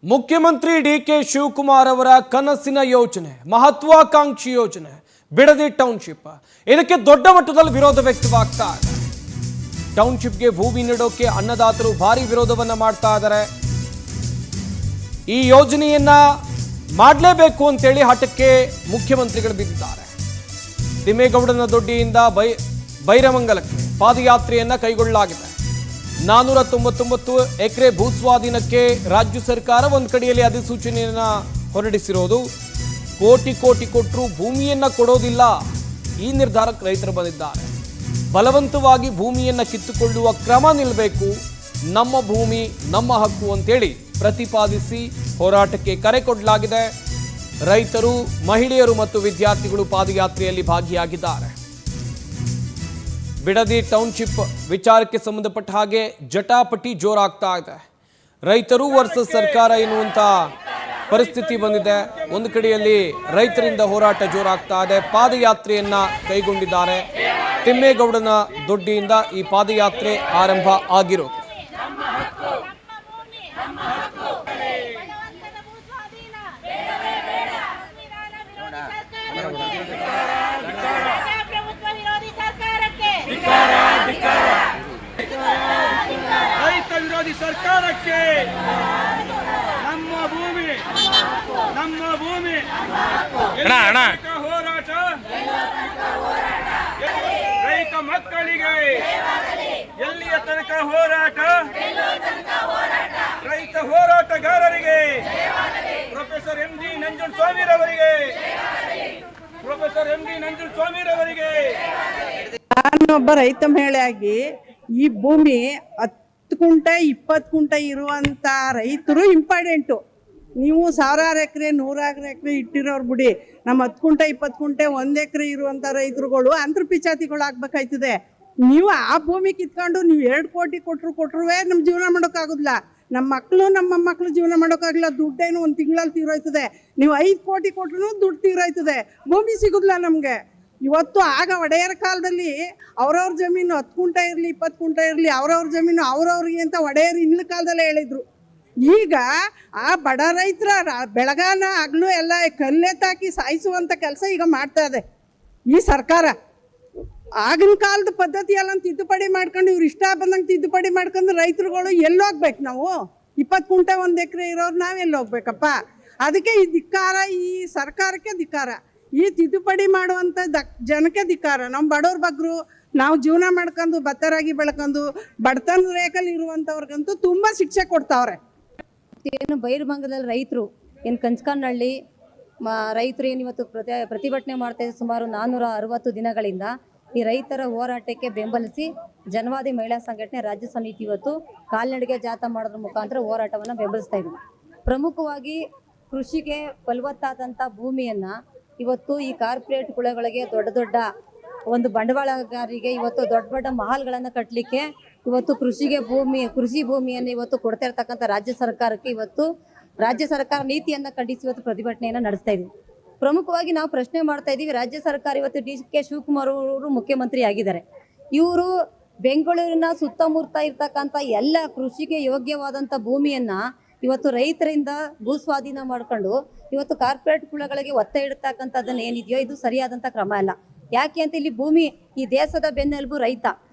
ಮುಖ್ಯಮಂತ್ರಿ ಡಿ.ಕೆ. ಶಿವಕುಮಾರ್ ಅವರ ಕನಸಿನ ಯೋಜನೆ, ಮಹತ್ವಾಕಾಂಕ್ಷಿ ಯೋಜನೆ ಬಿಡದಿ ಟೌನ್ಶಿಪ್. ಇದಕ್ಕೆ ದೊಡ್ಡ ಮಟ್ಟದಲ್ಲಿ ವಿರೋಧ ವ್ಯಕ್ತವಾಗ್ತಾ ಇದೆ. ಟೌನ್ಶಿಪ್ಗೆ ಭೂಮಿ ನೀಡೋಕೆ ಅನ್ನದಾತರು ಭಾರಿ ವಿರೋಧವನ್ನ ಮಾಡ್ತಾ ಇದ್ದಾರೆ. ಈ ಯೋಜನೆಯನ್ನ ಮಾಡಲೇಬೇಕು ಅಂತೇಳಿ ಹಠಕ್ಕೆ ಮುಖ್ಯಮಂತ್ರಿಗಳು ಬಿದ್ದಿದ್ದಾರೆ. ತಿಮ್ಮೇಗೌಡನ ದೊಡ್ಡಿಯಿಂದ ಬೈರಮಂಗಲಕ್ಕೆ ಪಾದಯಾತ್ರೆಯನ್ನ ಕೈಗೊಳ್ಳಲಾಗಿದೆ. 499 ಎಕರೆ ಭೂಸ್ವಾಧೀನಕ್ಕೆ ರಾಜ್ಯ ಸರ್ಕಾರ ಒಂದು ಕಡೆಯಲ್ಲಿ ಅಧಿಸೂಚನೆಯನ್ನ ಹೊರಡಿಸಿರೋದು. ಕೋಟಿ ಕೊಟ್ಟರೂ ಭೂಮಿಯನ್ನ ಕೊಡೋದಿಲ್ಲ, ಈ ನಿರ್ಧಾರಕ್ಕೆ ರೈತರು ಬಂದಿದ್ದಾರೆ. ಬಲವಂತವಾಗಿ ಭೂಮಿಯನ್ನ ಕಿತ್ತುಕೊಳ್ಳುವ ಕ್ರಮ ನಿಲ್ಲಬೇಕು, ನಮ್ಮ ಭೂಮಿ ನಮ್ಮ ಹಕ್ಕು ಅಂತೇಳಿ ಪ್ರತಿಪಾದಿಸಿ ಹೋರಾಟಕ್ಕೆ ಕರೆ ಕೊಡಲಾಗಿದೆ. ರೈತರು, ಮಹಿಳೆಯರು ಮತ್ತು ವಿದ್ಯಾರ್ಥಿಗಳು ಪಾದಯಾತ್ರೆಯಲ್ಲಿ ಭಾಗಿಯಾಗಿದ್ದಾರೆ. ಬಿಡದಿ ಟೌನ್ಶಿಪ್ ವಿಚಾರಕ್ಕೆ ಸಂಬಂಧಪಟ್ಟ ಹಾಗೆ ಜಟಾಪಟಿ ಜೋರಾಗ್ತಾ ಇದೆ. ರೈತರು ವರ್ಸಸ್ ಸರ್ಕಾರ ಎನ್ನುವಂತ ಪರಿಸ್ಥಿತಿ ಬಂದಿದೆ. ಒಂದು ಕಡೆಯಲ್ಲಿ ರೈತರಿಂದ ಹೋರಾಟ ಜೋರಾಗ್ತಾ ಇದೆ. ಪಾದಯಾತ್ರೆಯನ್ನ ಕೈಗೊಂಡಿದ್ದಾರೆ. ತಿಮ್ಮೇಗೌಡನ ದೊಡ್ಡಿಯಿಂದ ಈ ಪಾದಯಾತ್ರೆ ಆರಂಭ ಆಗಿರೋದು. ರೈತ ವಿರೋಧಿ ಸರ್ಕಾರಕ್ಕೆ ನಮ್ಮ ಭೂಮಿ ಹೋರಾಟ, ರೈತ ಮಕ್ಕಳಿಗೆ ಎಲ್ಲಿಯ ತನಕ ಹೋರಾಟ, ರೈತ ಹೋರಾಟಗಾರರಿಗೆ ಪ್ರೊಫೆಸರ್ ಎಂ ಡಿ ನಂಜುಂಡಸ್ವಾಮಿರವರಿಗೆ ನಾನೊಬ್ಬ ರೈತ ಮಹಿಳೆಯಾಗಿ ಈ ಭೂಮಿ 10 ಕುಂಟೆ 20 ಕುಂಟೆ ಇರುವಂತ ರೈತರು ಇಂಪಾರ್ಟೆಂಟು. ನೀವು 1000 ಎಕರೆ 100 ಎಕರೆ ಇಟ್ಟಿರೋರು ಬಿಡಿ, ನಮ್ಮ 10 ಕುಂಟೆ 20 ಕುಂಟೆ 1 ಎಕರೆ ಇರುವಂತ ರೈತರುಗಳು ಅಂತರ್ಪಿಚಾತಿಗಳು ಆಗ್ಬೇಕಾಯ್ತದೆ. ನೀವು ಆ ಭೂಮಿ ಕಿತ್ಕೊಂಡು ನೀವು 2 ಕೋಟಿ ಕೊಟ್ರು ನಮ್ಮ ಜೀವನ ಮಾಡೋಕ್ಕಾಗೋದಿಲ್ಲ. ನಮ್ಮ ಮಕ್ಕಳು ಜೀವನ ಮಾಡೋಕ್ಕಾಗಲ್ಲ. ದುಡ್ಡೇನು ಒಂದು ತಿಂಗಳಲ್ಲಿ ತೀರೋಯ್ತದೆ. ನೀವು 5 ಕೋಟಿ ಕೊಟ್ರು ದುಡ್ಡು ತೀರೋಯ್ತದೆ, ಭೂಮಿ ಸಿಗೋದಿಲ್ಲ ನಮಗೆ. ಇವತ್ತು ಆಗ ಒಡೆಯರ ಕಾಲದಲ್ಲಿ ಅವ್ರವ್ರ ಜಮೀನು 10 ಕುಂಟೆ ಇರಲಿ 20 ಕುಂಟೆ ಇರಲಿ ಅವ್ರವ್ರ ಜಮೀನು ಅವ್ರವ್ರಿಗೆ ಅಂತ ಒಡೆಯರು ಹಿಂದಿನ ಕಾಲದಲ್ಲೇ ಹೇಳಿದ್ರು. ಈಗ ಆ ಬಡ ರೈತರ ಬೆಳಗಾನ ಹಗಲು ಎಲ್ಲ ಕಲ್ಲೆತ್ತಾಕಿ ಸಾಯಿಸುವಂಥ ಕೆಲಸ ಈಗ ಮಾಡ್ತಾ ಇದೆ ಈ ಸರ್ಕಾರ. ಆಗಿನ ಕಾಲದ ಪದ್ಧತಿ ಎಲ್ಲ ತಿದ್ದುಪಡಿ ಮಾಡ್ಕೊಂಡು ಇವ್ರು ಇಷ್ಟ ಬಂದಂಗೆ ತಿದ್ದುಪಡಿ ಮಾಡ್ಕೊಂಡು ರೈತರುಗಳು ಎಲ್ಲೋಗ್ಬೇಕು? ನಾವು 20 ಕುಂಟೆ 1 ಎಕರೆ ಇರೋರು ನಾವೆಲ್ಲಿ ಹೋಗ್ಬೇಕಪ್ಪ? ಅದಕ್ಕೆ ಈ ಧಿಕ್ಕಾರ, ಈ ಸರ್ಕಾರಕ್ಕೆ ಧಿಕ್ಕಾರ, ಈ ತಿದ್ದುಪಡಿ ಮಾಡುವಂಥ ಜನಕ್ಕೆ ಧಿಕ್ಕಾರ. ನಮ್ಮ ಬಡವ್ರ ಬಗ್ಗರು ನಾವು ಜೀವನ ಮಾಡ್ಕೊಂಡು ಬತ್ತರಾಗಿ ಬೆಳ್ಕೊಂಡು ಬಡತನ ರೇಖಲ್ಲಿ ಇರುವಂಥವ್ರಿಗಂತೂ ತುಂಬ ಶಿಕ್ಷೆ ಕೊಡ್ತಾವ್ರೆ. ಏನು ಬೈರಮಂಗಲದಲ್ಲಿ ರೈತರು ಏನು ಕಂಚಕನಹಳ್ಳಿ ರೈತರು ಏನು ಇವತ್ತು ಪ್ರತಿಭಟನೆ ಮಾಡ್ತಾ ಇದ್ದಾರೆ. ಸುಮಾರು 460 ದಿನಗಳಿಂದ ಈ ರೈತರ ಹೋರಾಟಕ್ಕೆ ಬೆಂಬಲಿಸಿ ಜನವಾದಿ ಮಹಿಳಾ ಸಂಘಟನೆ ರಾಜ್ಯ ಸಮಿತಿ ಇವತ್ತು ಕಾಲ್ನಡಿಗೆ ಜಾಥಾ ಮಾಡೋದ್ರ ಮುಖಾಂತರ ಹೋರಾಟವನ್ನು ಬೆಂಬಲಿಸ್ತಾ ಇದ್ದೀವಿ. ಪ್ರಮುಖವಾಗಿ ಕೃಷಿಗೆ ಫಲವತ್ತಾದಂಥ ಭೂಮಿಯನ್ನು ಇವತ್ತು ಈ ಕಾರ್ಪೊರೇಟ್ ಕುಳಗಳಿಗೆ ದೊಡ್ಡ ಒಂದು ಬಂಡವಾಳಗಾರರಿಗೆ ಇವತ್ತು ದೊಡ್ಡ ಮಹಲ್ಗಳನ್ನು ಕಟ್ಟಲಿಕ್ಕೆ ಇವತ್ತು ಕೃಷಿ ಭೂಮಿಯನ್ನು ಇವತ್ತು ಕೊಡ್ತಾ ಇರ್ತಕ್ಕಂಥ ರಾಜ್ಯ ಸರ್ಕಾರಕ್ಕೆ ಇವತ್ತು ರಾಜ್ಯ ಸರ್ಕಾರ ನೀತಿಯನ್ನು ಖಂಡಿಸಿ ಇವತ್ತು ಪ್ರತಿಭಟನೆಯನ್ನು ನಡೆಸ್ತಾ ಇದ್ದೀವಿ. ಪ್ರಮುಖವಾಗಿ ನಾವು ಪ್ರಶ್ನೆ ಮಾಡ್ತಾ ಇದ್ದೀವಿ, ರಾಜ್ಯ ಸರ್ಕಾರ ಇವತ್ತು ಡಿ.ಕೆ. ಶಿವಕುಮಾರ್ ಅವರು ಮುಖ್ಯಮಂತ್ರಿ ಆಗಿದ್ದಾರೆ. ಇವರು ಬೆಂಗಳೂರಿನ ಸುತ್ತಮುತ್ತ ಇರ್ತಕ್ಕಂಥ ಎಲ್ಲ ಕೃಷಿಗೆ ಯೋಗ್ಯವಾದಂಥ ಭೂಮಿಯನ್ನು ಇವತ್ತು ರೈತರಿಂದ ಭೂಸ್ವಾಧೀನ ಮಾಡ್ಕೊಂಡು ಇವತ್ತು ಕಾರ್ಪೊರೇಟ್ ಕುಳಗಳಿಗೆ ಒತ್ತ ಇಡ್ತಕ್ಕಂಥದ್ದನ್ನು ಏನಿದೆಯೋ ಇದು ಸರಿಯಾದಂಥ ಕ್ರಮ ಅಲ್ಲ. ಯಾಕೆ ಅಂತ ಇಲ್ಲಿ ಭೂಮಿ ಈ ದೇಶದ ಬೆನ್ನೆಲುಬು ರೈತ.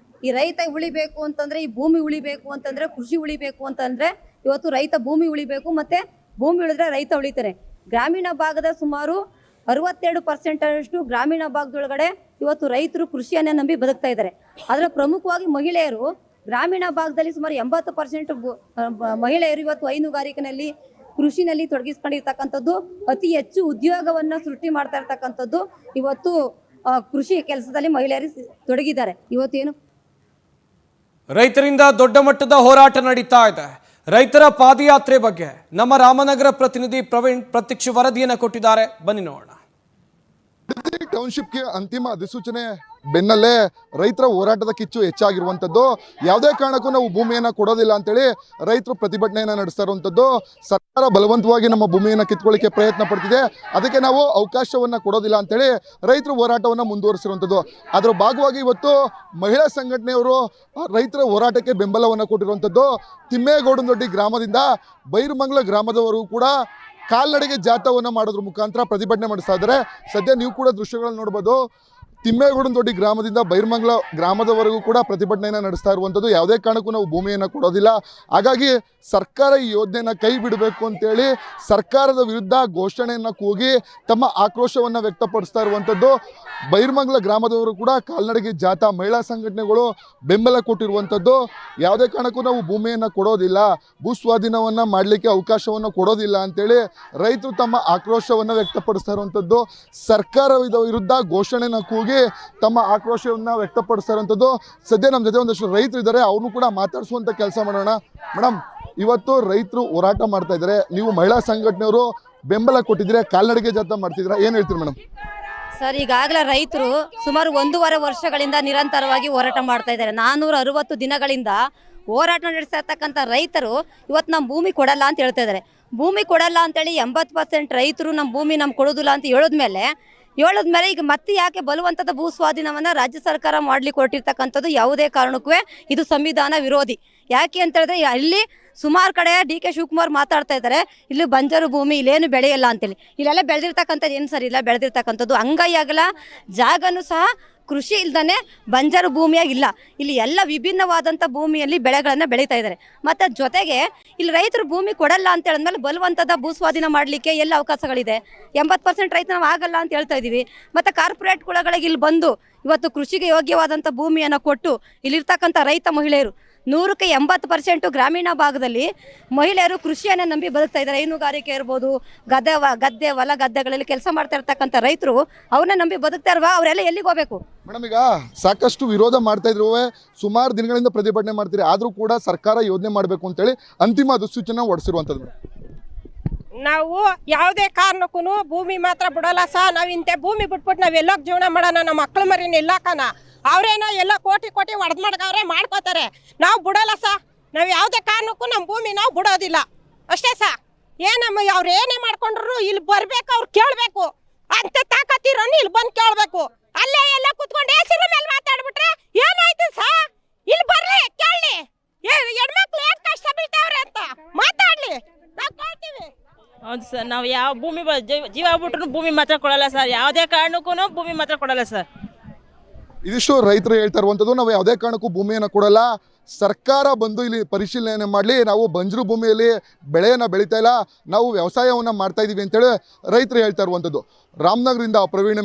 ಈ ರೈತ ಉಳಿಬೇಕು ಅಂತಂದರೆ, ಈ ಭೂಮಿ ಉಳಿಬೇಕು ಅಂತಂದರೆ, ಕೃಷಿ ಉಳಿಬೇಕು ಅಂತಂದರೆ ಇವತ್ತು ರೈತ ಭೂಮಿ ಉಳಿಬೇಕು. ಮತ್ತು ಭೂಮಿ ಉಳಿದ್ರೆ ರೈತ ಉಳಿತಾರೆ. ಗ್ರಾಮೀಣ ಭಾಗದ ಸುಮಾರು 62% ಗ್ರಾಮೀಣ ಭಾಗದೊಳಗಡೆ ಇವತ್ತು ರೈತರು ಕೃಷಿಯನ್ನೇ ನಂಬಿ ಬದುಕ್ತಾ ಇದ್ದಾರೆ. ಆದರೆ ಪ್ರಮುಖವಾಗಿ ಮಹಿಳೆಯರು ಗ್ರಾಮೀಣ ಭಾಗದಲ್ಲಿ ಸುಮಾರು 80% ಮಹಿಳೆಯರು ಇವತ್ತು ಹೈನುಗಾರಿಕೆಯಲ್ಲಿ ಕೃಷಿನಲ್ಲಿ ತೊಡಗಿಸ್ಕೊಂಡಿರ್ತಕ್ಕಂಥದ್ದು, ಅತಿ ಹೆಚ್ಚು ಉದ್ಯೋಗವನ್ನು ಸೃಷ್ಟಿ ಮಾಡ್ತಾ ಇರ್ತಕ್ಕಂಥದ್ದು ಇವತ್ತು ಕೃಷಿ ಕೆಲಸದಲ್ಲಿ ಮಹಿಳೆಯರು ತೊಡಗಿದ್ದಾರೆ. ಇವತ್ತೇನು ರೈತರಿಂದ ದೊಡ್ಡ ಮಟ್ಟದ ಹೋರಾಟ ನಡೀತಾ ಇದೆ. ರೈತರ ಪಾದಯಾತ್ರೆ ಬಗ್ಗೆ ನಮ್ಮ ರಾಮನಗರ ಪ್ರತಿನಿಧಿ ಪ್ರವೀಣ್ ಪ್ರತ್ಯಕ್ಷ ವರದಿಯನ್ನು ಕೊಟ್ಟಿದ್ದಾರೆ, ಬನ್ನಿ ನೋಡೋಣ. ಟೌನ್ಶಿಪ್ಗೆ ಅಂತಿಮ ಅಧಿಸೂಚನೆ ಬೆನ್ನಲ್ಲೇ ರೈತರ ಹೋರಾಟದ ಕಿಚ್ಚು ಹೆಚ್ಚಾಗಿರುವಂಥದ್ದು. ಯಾವುದೇ ಕಾರಣಕ್ಕೂ ನಾವು ಭೂಮಿಯನ್ನು ಕೊಡೋದಿಲ್ಲ ಅಂತೇಳಿ ರೈತರು ಪ್ರತಿಭಟನೆಯನ್ನು ನಡೆಸ್ತಾ ಇರುವಂಥದ್ದು. ಸರ್ಕಾರ ಬಲವಂತವಾಗಿ ನಮ್ಮ ಭೂಮಿಯನ್ನು ಕಿತ್ಕೊಳ್ಳಿಕ್ಕೆ ಪ್ರಯತ್ನ ಪಡ್ತಿದೆ. ಅದಕ್ಕೆ ನಾವು ಅವಕಾಶವನ್ನು ಕೊಡೋದಿಲ್ಲ ಅಂತೇಳಿ ರೈತರು ಹೋರಾಟವನ್ನು ಮುಂದುವರಿಸಿರುವಂಥದ್ದು. ಅದರ ಭಾಗವಾಗಿ ಇವತ್ತು ಮಹಿಳಾ ಸಂಘಟನೆಯವರು ರೈತರ ಹೋರಾಟಕ್ಕೆ ಬೆಂಬಲವನ್ನು ಕೊಟ್ಟಿರುವಂಥದ್ದು. ತಿಮ್ಮೇಗೌಡನದೊಡ್ಡಿ ಗ್ರಾಮದಿಂದ ಬೈರಮಂಗಲ ಗ್ರಾಮದವರೆಗೂ ಕೂಡ ಕಾಲ್ನಡೆಗೆ ಜಾಥಾವನ್ನು ಮಾಡೋದ್ರ ಮುಖಾಂತರ ಪ್ರತಿಭಟನೆ ಮಾಡಿಸ್ತಾ ಇದ್ದಾರೆ. ಸದ್ಯ ನೀವು ಕೂಡ ದೃಶ್ಯಗಳನ್ನು ನೋಡ್ಬೋದು. ತಿಮ್ಮೇಗೌಡನದೊಡ್ಡಿ ಗ್ರಾಮದಿಂದ ಬೈರಮಂಗಲ ಗ್ರಾಮದವರೆಗೂ ಕೂಡ ಪ್ರತಿಭಟನೆಯನ್ನು ನಡೆಸ್ತಾ ಇರುವಂಥದ್ದು. ಯಾವುದೇ ಕಾರಣಕ್ಕೂ ನಾವು ಭೂಮಿಯನ್ನು ಕೊಡೋದಿಲ್ಲ. ಹಾಗಾಗಿ ಸರ್ಕಾರ ಈ ಯೋಜನೆಯನ್ನು ಕೈ ಬಿಡಬೇಕು ಅಂತೇಳಿ ಸರ್ಕಾರದ ವಿರುದ್ಧ ಘೋಷಣೆಯನ್ನು ಕೂಗಿ ತಮ್ಮ ಆಕ್ರೋಶವನ್ನು ವ್ಯಕ್ತಪಡಿಸ್ತಾ ಇರುವಂಥದ್ದು. ಬೈರಮಂಗಲ ಗ್ರಾಮದವರು ಕೂಡ ಕಾಲ್ನಡಿಗೆ ಜಾಥಾ ಮಹಿಳಾ ಸಂಘಟನೆಗಳು ಬೆಂಬಲ ಕೊಟ್ಟಿರುವಂಥದ್ದು. ಯಾವುದೇ ಕಾರಣಕ್ಕೂ ನಾವು ಭೂಮಿಯನ್ನು ಕೊಡೋದಿಲ್ಲ, ಭೂ ಸ್ವಾಧೀನವನ್ನು ಮಾಡಲಿಕ್ಕೆ ಅವಕಾಶವನ್ನು ಕೊಡೋದಿಲ್ಲ ಅಂತೇಳಿ ರೈತರು ತಮ್ಮ ಆಕ್ರೋಶವನ್ನು ವ್ಯಕ್ತಪಡಿಸ್ತಾ ಇರುವಂಥದ್ದು. ಸರ್ಕಾರದ ವಿರುದ್ಧ ಘೋಷಣೆಯನ್ನು ಕೂಗಿ ತಮ್ಮ ಆಕ್ರೋಶವನ್ನು ವ್ಯಕ್ತಪಡಿಸ್ತಾ ಇರುವಂಥದ್ದು. ಸದ್ಯ ನಮ್ಮ ಜೊತೆ ಒಂದಷ್ಟು ರೈತರು ಇದ್ದಾರೆ, ಅವ್ರನ್ನೂ ಕೂಡ ಮಾತಾಡಿಸುವಂಥ ಕೆಲಸ ಮಾಡೋಣ. ಮೇಡಮ್, ಇವತ್ತು ರೈತರು ಹೋರಾಟ ಮಾಡ್ತಾ ಇದ್ದಾರೆ, ನೀವು ಮಹಿಳಾ ಸಂಘಟನೆಯವರು ಬೆಂಬಲ ಕೊಟ್ಟಿದ್ರೆ, ಕಾಲ್ನಡಿಗೆ ಜಾಥಾ ಮಾಡ್ತಿದ್ದೀರಾ, ಏನು ಹೇಳ್ತೀರಿ ಮೇಡಮ್? ಸರ್, ಈಗಾಗಲೇ ರೈತರು ಸುಮಾರು 1.5 ವರ್ಷಗಳಿಂದ ನಿರಂತರವಾಗಿ ಹೋರಾಟ ಮಾಡ್ತಾ ಇದ್ದಾರೆ. 460 ದಿನಗಳಿಂದ ಹೋರಾಟ ನಡೆಸ್ತಾ ಇರ್ತಕ್ಕಂಥ ರೈತರು ಇವತ್ತು ನಮ್ಮ ಭೂಮಿ ಕೊಡಲ್ಲ ಅಂತ ಹೇಳ್ತಾ ಇದ್ದಾರೆ. ಭೂಮಿ ಕೊಡಲ್ಲ ಅಂತೇಳಿ 80% ರೈತರು ನಮ್ಮ ಭೂಮಿ ನಮ್ಗೆ ಕೊಡೋದಿಲ್ಲ ಅಂತ ಹೇಳಿದ್ಮೇಲೆ ಈಗ ಮತ್ತೆ ಯಾಕೆ ಬಲವಂತದ ಭೂ ಸ್ವಾಧೀನವನ್ನು ರಾಜ್ಯ ಸರ್ಕಾರ ಮಾಡ್ಲಿಕ್ಕೆ ಹೊರಟಿರ್ತಕ್ಕಂಥದ್ದು ಯಾವುದೇ ಕಾರಣಕ್ಕೂ ಇದು ಸಂವಿಧಾನ ವಿರೋಧಿ. ಯಾಕೆ ಅಂತ ಹೇಳಿದ್ರೆ ಇಲ್ಲಿ ಸುಮಾರು ಕಡೆ ಡಿ ಕೆ ಶಿವಕುಮಾರ್ ಮಾತಾಡ್ತಾ ಇದ್ದಾರೆ, ಇಲ್ಲಿ ಬಂಜರು ಭೂಮಿ ಇಲ್ಲೇನು ಬೆಳೆಯಲ್ಲ ಅಂತೇಳಿ. ಇಲ್ಲೆಲ್ಲ ಬೆಳೆದಿರ್ತಕ್ಕಂಥದ್ದು ಏನು ಸರಿ ಇಲ್ಲ, ಬೆಳೆದಿರ್ತಕ್ಕಂಥದ್ದು ಅಂಗೈಯಾಗಲ ಜಾಗನೂ ಸಹ ಕೃಷಿ ಇಲ್ದೇ ಬಂಜರು ಭೂಮಿಯಾಗಿಲ್ಲ. ಇಲ್ಲಿ ಎಲ್ಲ ವಿಭಿನ್ನವಾದಂಥ ಭೂಮಿಯಲ್ಲಿ ಬೆಳೆಗಳನ್ನು ಬೆಳೀತಾ ಇದ್ದಾರೆ. ಮತ್ತು ಜೊತೆಗೆ ಇಲ್ಲಿ ರೈತರು ಭೂಮಿ ಕೊಡಲ್ಲ ಅಂತ ಹೇಳಿದ್ಮೇಲೆ ಬಲವಂತದ ಭೂ ಸ್ವಾಧೀನ ಮಾಡಲಿಕ್ಕೆ ಎಲ್ಲ ಅವಕಾಶಗಳಿದೆ. 80% ರೈತ ನಾವು ಆಗಲ್ಲ ಅಂತ ಹೇಳ್ತಾ ಇದ್ದೀವಿ. ಮತ್ತು ಕಾರ್ಪೊರೇಟ್ ಕುಳಗಳಿಗೆ ಇಲ್ಲಿ ಬಂದು ಇವತ್ತು ಕೃಷಿಗೆ ಯೋಗ್ಯವಾದಂಥ ಭೂಮಿಯನ್ನು ಕೊಟ್ಟು ಇಲ್ಲಿರ್ತಕ್ಕಂಥ ರೈತ ಮಹಿಳೆಯರು 100ಕ್ಕೆ 80% ಗ್ರಾಮೀಣ ಭಾಗದಲ್ಲಿ ಮಹಿಳೆಯರು ಕೃಷಿಯನ್ನೇ ನಂಬಿ ಬದುಕ್ತಾ ಇದ್ದಾರೆ. ಹೈನುಗಾರಿಕೆ ಇರ್ಬೋದು, ಗದ್ದೆ ಹೊಲ ಗದ್ದೆಗಳಲ್ಲಿ ಕೆಲಸ ಮಾಡ್ತಾ ಇರ್ತಕ್ಕಂಥ ರೈತರು ಅವ್ರನ್ನ ನಂಬಿ ಬದುಕ್ತಾ ಇರುವ ಅವರೆಲ್ಲ ಎಲ್ಲಿಗೆ ಹೋಗಬೇಕು? ಮೇಡಮ್, ಈಗ ಸಾಕಷ್ಟು ವಿರೋಧ ಮಾಡ್ತಾ ಇದ್ರು, ಸುಮಾರು ದಿನಗಳಿಂದ ಪ್ರತಿಭಟನೆ ಮಾಡ್ತೀರಿ, ಆದರೂ ಕೂಡ ಸರ್ಕಾರ ಯೋಜನೆ ಮಾಡಬೇಕು ಅಂತೇಳಿ ಅಂತಿಮ ಅಧಿಸೂಚನೆ ಹೊರಡಿಸಿರುವಂಥದ್ದು. ನಾವು ಯಾವುದೇ ಕಾರಣಕ್ಕೂ ಭೂಮಿ ಮಾತ್ರ ಬಿಡೋಲ್ಲ ಸರ್. ನಾವು ಇಂಥ ಭೂಮಿ ಬಿಟ್ಬಿಟ್ಟು ನಾವು ಎಲ್ಲೋಗಿ ಜೀವನ ಮಾಡೋಣ, ನಮ್ಮ ಮಕ್ಳು ಮರಿನ ಎಲ್ಲಾಕನ ಅವರೇನೋ ಎಲ್ಲ ಕೋಟಿ ಹೊಡೆದು ಮಾಡ್ಕವ್ರೆ ಮಾಡ್ಕೋತಾರೆ. ನಾವು ಬಿಡೋಲ್ಲ ಸರ್. ನಾವು ಯಾವುದೇ ಕಾರಣಕ್ಕೂ ನಮ್ಮ ಭೂಮಿ ನಾವು ಬಿಡೋದಿಲ್ಲ ಅಷ್ಟೇ ಸರ್. ಏನಮ್ಮ ಅವ್ರು ಏನೇ ಮಾಡ್ಕೊಂಡ್ರು ಇಲ್ಲಿ ಬರ್ಬೇಕು, ಅವ್ರು ಕೇಳಬೇಕು ಅಂತ ತಾಕತ್ತಿರೋನು ಇಲ್ಲಿ ಬಂದು ಕೇಳಬೇಕು. ಅಲ್ಲೇ ಎಲ್ಲ ಕುತ್ಕೊಂಡು ಹೆಸರ ಮೇಲೆ ಮಾತಾಡ್ಬಿಟ್ರೆ ಏನಾಯ್ತು ಸರ್? ಇಲ್ಲಿ ಬರ್ಲಿ ಕೇಳಲಿ, ಹೆಣ್ಮಕ್ಳು ಏನು ಕಷ್ಟ ಬೀಳ್ತಾವ್ರೆ ಅಂತ ಮಾತಾಡ್ಲಿ, ನಾವು ಕೇಳ್ತೀವಿ. ಹೌದು ಸರ್, ನಾವು ಯಾವ ಭೂಮಿ ಜೀವ ಬಿಟ್ರು ಭೂಮಿ ಮಾತ್ರ ಕೊಡಲ್ಲ ಸರ್. ಯಾವುದೇ ಕಾರಣಕ್ಕೂ ಭೂಮಿ ಮಾತ್ರ ಕೊಡಲ್ಲ ಸರ್. ಇದಿಷ್ಟು ರೈತರು ಹೇಳ್ತಾ ಇರುವಂಥದ್ದು. ನಾವು ಯಾವುದೇ ಕಾರಣಕ್ಕೂ ಭೂಮಿಯನ್ನು ಕೊಡಲ್ಲ, ಸರ್ಕಾರ ಬಂದು ಇಲ್ಲಿ ಪರಿಶೀಲನೆ ಮಾಡಲಿ, ನಾವು ಬಂಜರು ಭೂಮಿಯಲ್ಲಿ ಬೆಳೆಯನ್ನು ಬೆಳೀತಾ ಇಲ್ಲ, ನಾವು ವ್ಯವಸಾಯವನ್ನು ಮಾಡ್ತಾ ಇದ್ದೀವಿ ಅಂತೇಳಿ ರೈತರು ಹೇಳ್ತಾ ಇರುವಂಥದ್ದು. ರಾಮನಗರದಿಂದ ಪ್ರವೀಣ್